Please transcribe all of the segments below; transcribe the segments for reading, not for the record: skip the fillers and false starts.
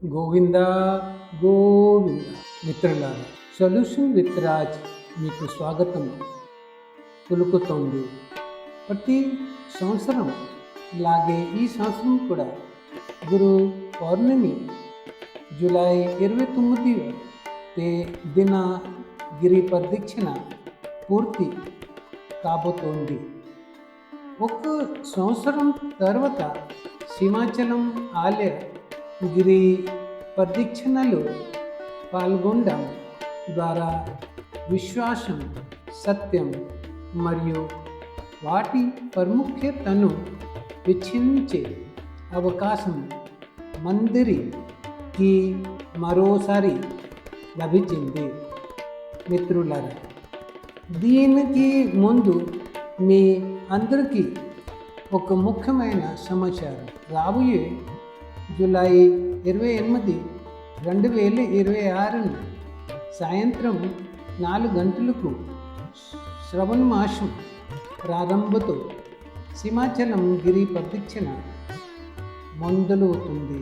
గోవింద గోవింద మిత్రులారా, solution with Raj మీకు స్వాగతం పులుకుతోంది. ప్రతి సంవత్సరం లాగే ఈ సంవత్సరం కూడా గురు పౌర్ణమి జూలై 29 దిన గిరి ప్రదక్షిణ పూర్తి కాబోతోంది. ఒక సంవత్సరం తర్వాత సింహాచలం ఆలయ గిరి ప్రదక్షిణలో పాల్గొనడం ద్వారా విశ్వాసం, సత్యం మరియు వాటి ప్రాముఖ్యతను వీక్షించే అవకాశం మందరికి మరోసారి లభించింది. మిత్రులారా, దీనికి ముందు మీ అందరికీ ఒక ముఖ్యమైన సమాచారం. రాబోయే జూలై 28, 2026 సాయంత్రం 4 గంటలకు శ్రవణ మాసం ప్రారంభంతో సింహాచలం గిరి ప్రదక్షిణ మొదలవుతుంది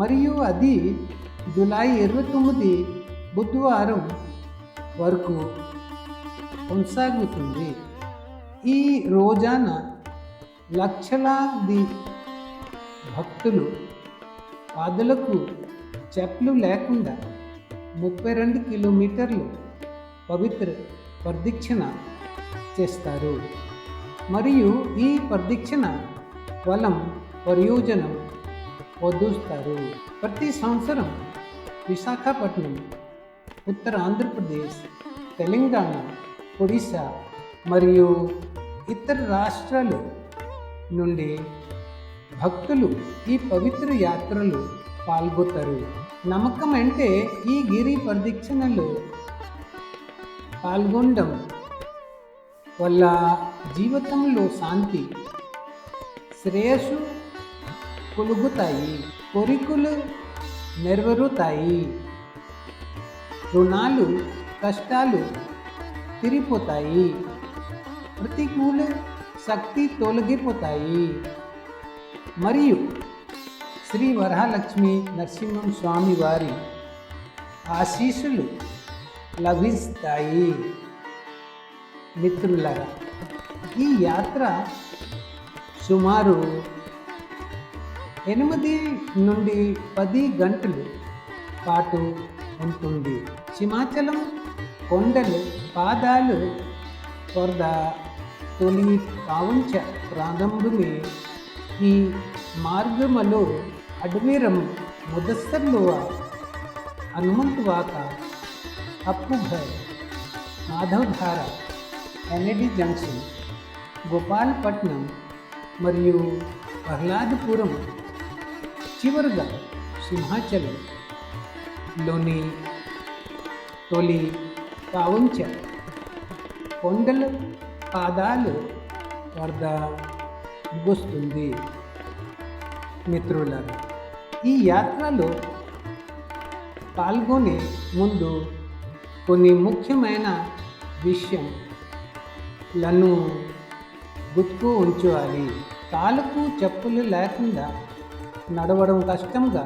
మరియు అది జూలై 29 బుధవారం వరకు కొనసాగుతుంది. ఈ రోజున లక్షలాది భక్తులు పాదులకు చెప్పులు లేకుండా 32 కిలోమీటర్లు పవిత్ర ప్రదక్షిణ చేస్తారు మరియు ఈ ప్రదక్షిణ వలం ప్రయోజనం పొందుతారు. ప్రతి సంవత్సరం విశాఖపట్నం, ఉత్తర ఆంధ్రప్రదేశ్, తెలంగాణ, ఒడిశా మరియు ఇతర రాష్ట్రాల నుండి భక్తులు ఈ పవిత్ర యాత్రలో పాల్గొంటారు. నమ్మకం అంటే ఈ గిరి ప్రదక్షిణలో పాల్గొనడం వల్ల జీవితంలో శాంతి, శ్రేయస్సు కలుగుతాయి, కోరికలు నెరవేరుతాయి, రుణాలు, కష్టాలు తీరిపోతాయి, ప్రతికూల శక్తి తొలగిపోతాయి మరియు శ్రీ వరహాలక్ష్మి నరసింహం స్వామి వారి ఆశీస్సులు లభిస్తాయి. మిత్రులారా, ఈ యాత్ర సుమారు 8 నుండి 10 గంటల పాటు ఉంటుంది. సింహాచలం కొండలు పాదాలు వద్ద తొలి పావంచ ప్రారంభమే. ఈ మార్గములో అడ్వీరం, ముదస్సర్లువ, హనుమంతవాక, అప్పుఘర్, మాధవధార, ఎన్ఏడి జంక్షన్, గోపాలపట్నం మరియు ప్రహ్లాదపురం, చివరిగా సింహాచలంలోని తొలి పావంచ కొండల పాదాలు వద్ద ముగుస్తుంది. మిత్రులారా, ఈ యాత్రలో పాల్గొనే ముందు కొన్ని ముఖ్యమైన విషయాలను గుర్తు ఉంచాలి. కాళ్ళకు చెప్పులు లేకుండా నడవడం కష్టంగా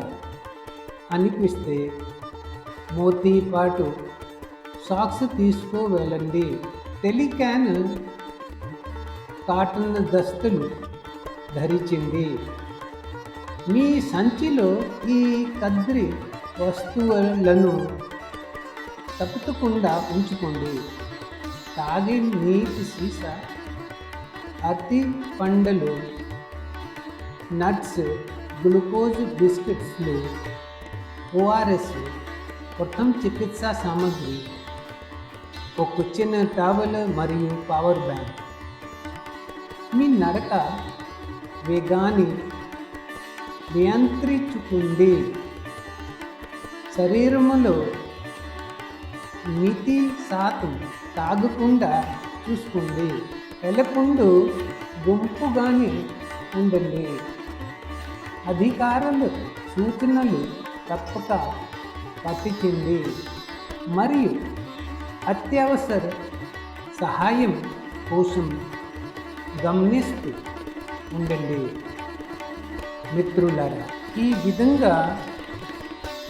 అనిపిస్తే మోతీపాటు సాక్స్ తీసుకువెళ్ళండి. టెలికాన్ కాటన్ దుస్తులు ధరించండి. మీ సంచిలో ఈ కద్రి వస్తువులను తప్పకుండా ఉంచుకోండి. తాగే నీటి సీసా, అరటి పండ్లు, నట్స్, గ్లూకోజ్ బిస్కెట్స్లు, ఓఆర్ఎస్, ప్రథమ చికిత్సా సామాగ్రి, ఒక చిన్న టవల్ మరియు పవర్ బ్యాంక్. మీ నడక వేగాన్ని నియంత్రించుకోండి. శరీరంలో నీటి శాతం తాగకుండా చూసుకోండి. ఎల్లప్పుడూ గుంపుగానే ఉండండి. అధికారుల సూచనలు తప్పక పాటించండి మరియు అత్యవసర సహాయం కోసం గమనిస్తూ ఉండండి. మిత్రులారా, ఈ విధంగా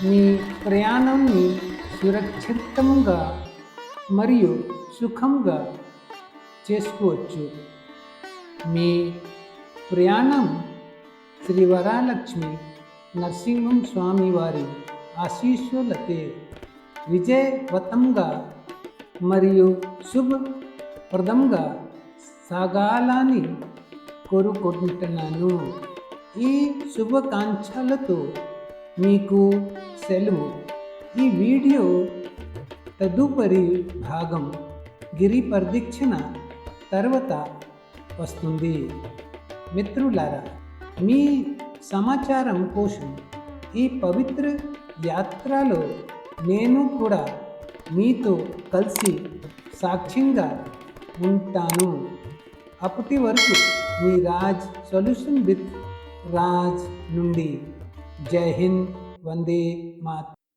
మీ ప్రయాణాన్ని సురక్షితంగా మరియు సుఖంగా చేసుకోవచ్చు. మీ ప్రయాణం శ్రీ వరాలక్ష్మి నరసింహం స్వామి వారి ఆశీస్సులతో విజయవంతంగా మరియు శుభప్రదంగా సాగాలని కోరుకుంటున్నాను. ఈ శుభాకాంక్షలతో మీకు సెలవు. ఈ వీడియో తదుపరి భాగం గిరి ప్రదక్షిణ తర్వాత వస్తుంది. మిత్రులారా, మీ సమాచారం కోసం ఈ పవిత్ర యాత్రలో నేను కూడా మీతో కలిసి సాక్ష్యంగా ఉంటాను. అప్పటి వరకు మీ రాజ్ సొల్యూషన్ విత్ రాజ్ నుండి జై హింద్, వందే మాతరం.